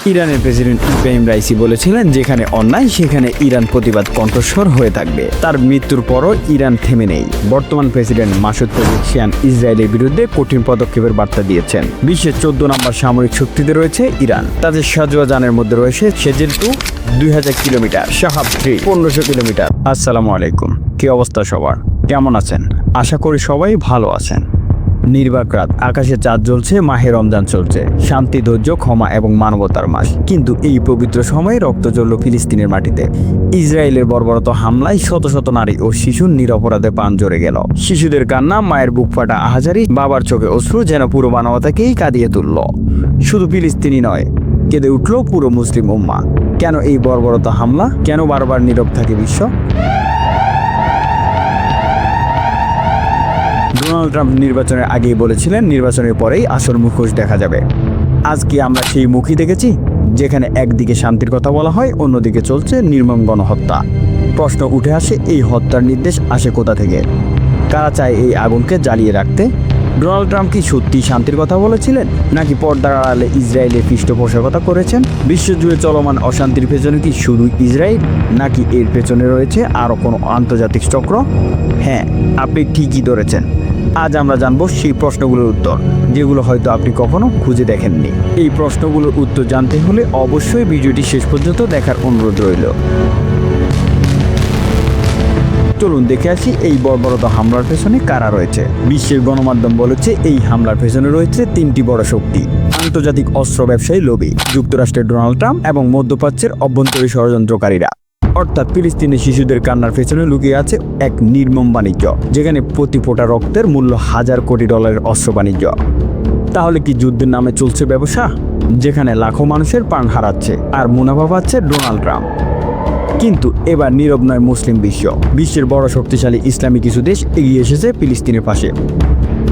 ইরানের president Ebrahim Raisi বলেছিলেন, যেখানে অন্যায় সেখানে ইরান প্রতিবাদ কণ্ঠস্বর হয়ে থাকবে। তার মৃত্যুর পরও ইরান থেমে নেই। বর্তমান প্রেসিডেন্ট মাসুদ পেজেশকিয়ান ইসরায়েলের বিরুদ্ধে কঠিন পদক্ষেপের বার্তা দিয়েছেন। বিশ্বের 14 নম্বর সামরিক শক্তিতে রয়েছে ইরান। তাদের সাজোয়া যানের মধ্যে রয়েছে সেজেল 2 2000 কিলোমিটার, শাহাব 3 1500 কিলোমিটার। আসসালামু আলাইকুম, কি অবস্থা সবার, কেমন আছেন? আশা করি সবাই ভালো আছেন। নির্বাক রাত, আকাশে চাঁদ জ্বলছে, মাহে রমজান চলছে, শান্তি, ধৈর্য, ক্ষমা এবং মানবতার মাস। কিন্তু এই পবিত্র সময়ে রক্ত ঝরল ফিলিস্তিনের মাটিতে। ইসরায়েলের বর্বরত হামলায় শত শত নারী ও শিশুর নিরপরাধে প্রাণ ঝরে গেল। শিশুদের কান্না, মায়ের বুক ফাটা আহাজারি, বাবার চোখে অশ্রু যেন পুরো মানবতাকেই কাঁদিয়ে তুলল। শুধু ফিলিস্তিনি নয়, কেঁদে উঠল পুরো মুসলিম উম্মাহ। কেন এই বর্বরত হামলা? কেন বারবার নীরব থাকে বিশ্ব? ডোনাল্ড ট্রাম্প নির্বাচনের আগেই বলেছিলেন, নির্বাচনের পরেই আসল মুখোশ দেখা যাবে। আজকে আমরা সেই মুখই দেখেছি, যেখানে একদিকে শান্তির কথা বলা হয়, অন্যদিকে চলছে নির্মম গণহত্যা। প্রশ্ন উঠে আসে, এই হত্যার নির্দেশ আসে কোথা থেকে? কারা চায় এই আগুনকে জ্বালিয়ে রাখতে? ডোনাল্ড ট্রাম্প কি সত্যি শান্তির কথা বলেছিলেন, নাকি পর্দার আড়ালে ইসরায়েলের পৃষ্ঠপোষকতা করেছেন? বিশ্বজুড়ে চলমান অশান্তির পেছনে কি শুধু ইসরায়েল, নাকি এর পেছনে রয়েছে আরও কোনো আন্তর্জাতিক চক্র? হ্যাঁ, আপনি ঠিকই ধরেছেন। আজ আমরা জানবো সেই প্রশ্নগুলোর উত্তর, যেগুলো হয়তো আপনি কখনো খুঁজে দেখেননি। এই প্রশ্নগুলোর উত্তর জানতে হলে অবশ্যই ভিডিওটি শেষ পর্যন্ত দেখার অনুরোধ রইল। চলুন দেখে আসি এই বর্বরত হামলার পেছনে কারা রয়েছে। বিশ্বের গণমাধ্যম বলেছে, এই হামলার পেছনে রয়েছে 3টি বড় শক্তি: আন্তর্জাতিক অস্ত্র ব্যবসায়ী লবি, যুক্তরাষ্ট্রের ডোনাল্ড ট্রাম্প এবং মধ্যপ্রাচ্যের অভ্যন্তরীণ ষড়যন্ত্রকারীরা। অর্থাৎ ফিলিস্তিনের শিশুদের কান্নার পেছনে লুকিয়ে আছে এক নির্মম বাণিজ্য, যেখানে প্রতি ফোঁটা রক্তের মূল্য $1000 কোটি অস্ত্র বাণিজ্য। তাহলে কি যুদ্ধের নামে চলছে ব্যবসা, যেখানে লাখো মানুষের প্রাণ হারাচ্ছে আর মুনাফা পাচ্ছে ডোনাল্ড ট্রাম্প? কিন্তু এবার নীরব নয় মুসলিম বিশ্ব। বিশ্বের বড় শক্তিশালী ইসলামী কিছু দেশ এগিয়ে এসেছে ফিলিস্তিনের পাশে,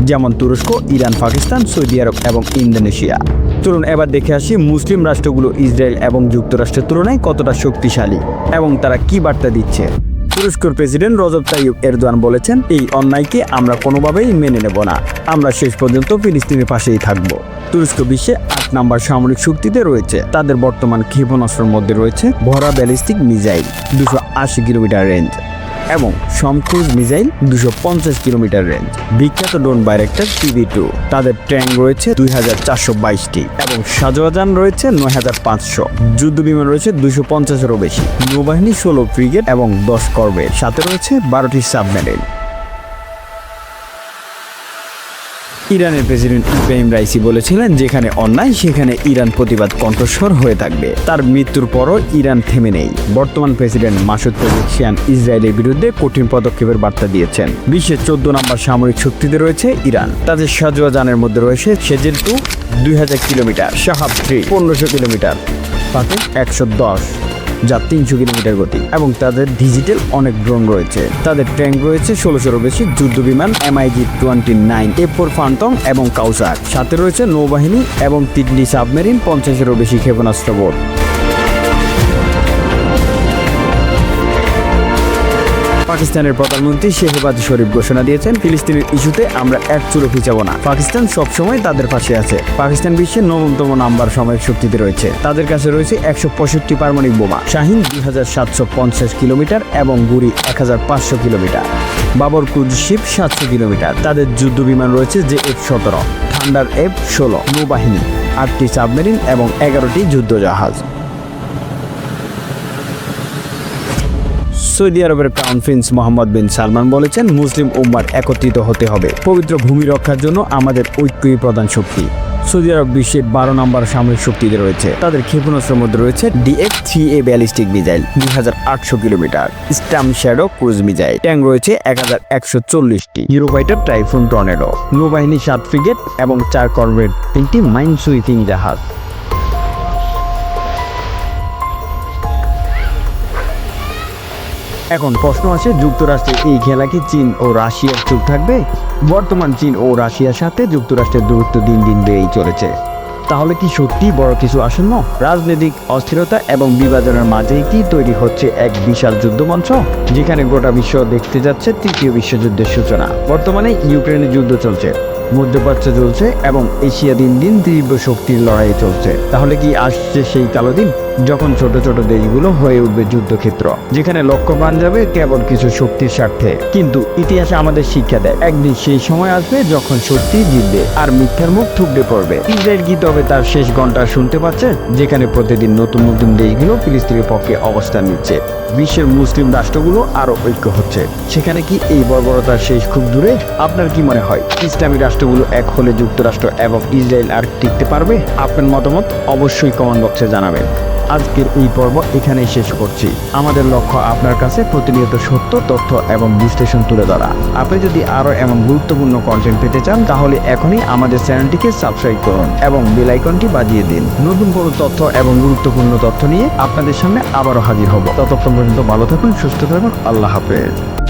যেমন তুরস্ক, ইরান, পাকিস্তান, সৌদি আরব এবং ইন্দোনেশিয়া। চলুন এবার দেখে আসি মুসলিম রাষ্ট্রগুলো ইসরায়েল এবং যুক্তরাষ্ট্রের তুলনায় কতটা শক্তিশালী এবং তারা কি বার্তা দিচ্ছে। তুরস্কের প্রেসিডেন্ট রজব তাইয়িপ এরদোয়ান বলেছেন, এই অন্যায়কে আমরা কোনোভাবেই মেনে নেব না, আমরা শেষ পর্যন্ত ফিলিস্তিনের পাশেই থাকব। তুরস্ক বিশ্বে 8 নম্বর সামরিক শক্তিতে রয়েছে। তাদের বর্তমান ক্ষেপণাস্ত্রের মধ্যে রয়েছে ভরা ব্যালিস্টিক মিসাইল 280 কিলোমিটার রেঞ্জ এবং সমক্রুজ মিসাইল 250 কিলোমিটার রেঞ্জ, বিখ্যাত ড্রোন বাইরেক্টর TB2। তাদের ট্যাঙ্ক রয়েছে 2422টি এবং সাজোয়াজান রয়েছে 9500। যুদ্ধ বিমান রয়েছে 250-এরও বেশি, নৌবাহিনী 16 ফ্রিগেট এবং 10 করভেট, সাথে রয়েছে 12টি সাবমেরিন। ইরানের প্রেসিডেন্ট ইব্রাহিম রাইসি বলেছিলেন, যেখানে অন্যায় সেখানে ইরান প্রতিবাদ কণ্ঠস্বর হয়ে থাকবে। তার মৃত্যুর পরও ইরান থেমে নেই। বর্তমান প্রেসিডেন্ট মাসুদ পেজেশকিয়ান ইসরায়েলের বিরুদ্ধে কঠিন পদক্ষেপের বার্তা দিয়েছেন। বিশ্বের 14 নম্বর সামরিক শক্তিতে রয়েছে ইরান। তাদের সাজোয়া যানের মধ্যে রয়েছে সেজেল 2 2000 কিলোমিটার, শাহাব 3 1500 কিলোমিটার, তাতে 110 যা 300 কিলোমিটার গতি, এবং তাদের ডিজিটাল অনেক ড্রোন রয়েছে। তাদের ট্যাঙ্ক রয়েছে 1600-এরও বেশি, যুদ্ধ বিমান MiG-29, F4 ফান্টম এবং কাউসার, সাথে রয়েছে নৌবাহিনী এবং 3টি সাবমেরিন, 50-এরও বেশি ক্ষেপণাস্ত্র বোট। পাকিস্তানের প্রধানমন্ত্রী শেহবাজ শরীফ ঘোষণা দিয়েছেন, ফিলিস্তিনের ইস্যুতে আমরা এক চুলো পিছাবো না। পাকিস্তান সবসময় তাদের পাশে আছে। পাকিস্তান বিশ্বের 9তম নাম্বার সামরিক শক্তিতে রয়েছে। তাদের কাছে রয়েছে 165 পারমাণবিক বোমা, শাহিন 2750 কিলোমিটার এবং গুড়ি 1500 kilometre, Babur cruise ship 700 kilometre. তাদের যুদ্ধ বিমান রয়েছে F-17, থান্ডার F-16, নৌবাহিনী, 8টি সাবমেরিন এবং 11টি যুদ্ধজাহাজ। সৌদি আরবের ক্রাউন প্রিন্স মোহাম্মদ বিন সালমান বলেছেন, মুসলিম উম্মার একত্রিত হতে হবে। পবিত্র ভূমি রক্ষার জন্য আমাদের ঐক্যই প্রধান শক্তি। সৌদি আরব বিশ্বের 12 নম্বর সামরিক শক্তিতে রয়েছে। তাদের ক্ষেপণাস্ত্রের মধ্যে রয়েছে DX-3A ballistic missile 2800 kilometre, storm shadow cruise missile, tank রয়েছে 1140টি, ইউরোফাইটার টাইফুন টর্নেডো, নৌবাহিনী 7 ফ্রিগেট এবং 4 করভেট, 3টি মাইন সুইপিং জাহাজ। এখন প্রশ্ন আছে, যুক্তরাষ্ট্রের এই খেলা কি চীন ও রাশিয়ার চুপ থাকবে? বর্তমান চীন ও রাশিয়ার সাথে যুক্তরাষ্ট্রের দূরত্ব দিন দিন বেড়েই চলেছে। তাহলে কি সত্যি বড় কিছু আসন্ন? রাজনৈতিক অস্থিরতা এবং বিভাজনের মাঝেই কি তৈরি হচ্ছে এক বিশাল যুদ্ধমঞ্চ, যেখানে গোটা বিশ্ব দেখতে যাচ্ছে তৃতীয় বিশ্বযুদ্ধের সূচনা? বর্তমানে ইউক্রেনে যুদ্ধ চলছে, মধ্যপ্রাচ্য চলছে এবং এশিয়া দিন দিন তীব্র শক্তির লড়াই চলছে। তাহলে কি আসছে সেই কালো দিন যখন ছোট ছোট দেশগুলো হয়ে উঠবে যুদ্ধক্ষেত্র, যেখানে লক্ষ্য প্রাণ যাবে কেবল কিছু শক্তির স্বার্থে? কিন্তু ইতিহাসে আমাদের শিক্ষা দেয়, একদিন সেই সময় আসবে যখন সত্যি জিতবে আর মিথ্যার মুখ থুবড়ে পড়বে। ইসরায়েল কি তবে তার শেষ ঘন্টা শুনতে পাচ্ছে, যেখানে প্রতিদিন নতুন নতুন দেশগুলো ফিলিস্তিনের পক্ষে অবস্থান নিচ্ছে, বিশ্বের মুসলিম রাষ্ট্রগুলো আরো ঐক্য হচ্ছে? সেখানে কি এই বর্বরতার শেষ খুব দূরে? আপনার কি মনে হয় ইসলামী রাষ্ট্রগুলো এক হলে যুক্তরাষ্ট্র এবং ইসরায়েল আর টিকতে পারবে? আপনার মতামত অবশ্যই কমেন্ট বক্সে জানাবেন। আজকের এই পর্ব এখানেই শেষ করছি। আমাদের লক্ষ্য আপনার কাছে প্রতিনিয়ত সত্য তথ্য এবং বিশ্লেষণ তুলে ধরা। আপনি যদি আরো এমন গুরুত্বপূর্ণ কন্টেন্ট পেতে চান তাহলে এখনই আমাদের চ্যানেলটিকে সাবস্ক্রাইব করুন এবং বেল আইকনটি বাজিয়ে দিন। নতুন কোনো তথ্য এবং গুরুত্বপূর্ণ তথ্য নিয়ে আপনাদের সামনে আবারও হাজির হব। ততক্ষণ পর্যন্ত ভালো থাকুন, সুস্থ থাকুন। আল্লাহ হাফেজ।